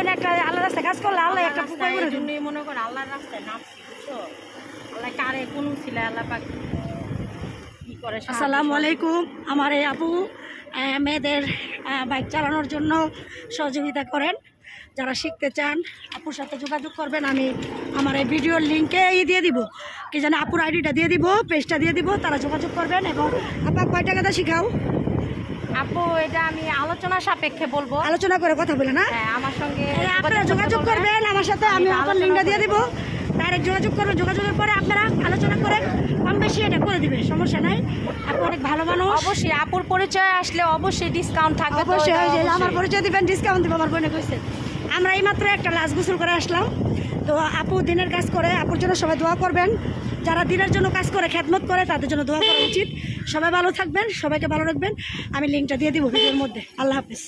বোন একটা আল্লাহর রাস্তায় কাজ করলে আল্লাহ একটা উপায় করে দিন। মনে করো আল্লাহর রাস্তায় নামছি, বুঝছো? আল্লাহ কারে কোন ছিল আল্লাহ পাক কি করে। আসসালামু আলাইকুম। আমার এই আপু মেয়েদের বাইক চালানোর জন্য সহযোগিতা করেন। যারা শিখতে চান আপুর সাথে যোগাযোগ করবেন। আমি আমার এই ভিডিওর লিঙ্কে দিয়ে দিব, কি জানে আপুর আইডিটা দিয়ে দিব, পেজটা দিয়ে দিব, তারা যোগাযোগ করবেন। এবং আপা কয় টাকাটা শিখাও? আপু এটা আমি আলোচনা সাপেক্ষে বলবো, আলোচনা করে কথা বলে না। হ্যাঁ আমার সঙ্গে আপনারা যোগাযোগ করবেন আমার সাথে, আমি আপনার লিঙ্কটা দিয়ে দিব, ডাইরেক্ট যোগাযোগ করবেন। যোগাযোগের পরে আপনারা আলোচনা করে কম বেশি এটা করে দিবে, সমস্যা নাই। আপু অনেক ভালো মানুষ। অবশ্যই আপুর পরিচয় আসলে অবশ্যই ডিসকাউন্ট থাকবে। অবশ্যই আমার পরিচয় দিবেন, ডিসকাউন্ট দিব। আমার বোনে কইছে। আমরা এইমাত্র একটা লাশ গোসল করে আসলাম। তো আপু দিনের কাজ করে, আপুর জন্য সবাই দোয়া করবেন। যারা দিনের জন্য কাজ করে, খেদমত করে, তাদের জন্য দোয়া করা উচিত। সবাই ভালো থাকবেন, সবাইকে ভালো রাখবেন। আমি লিঙ্কটা দিয়ে দিব ভিডিওর মধ্যে। আল্লাহ হাফিজ।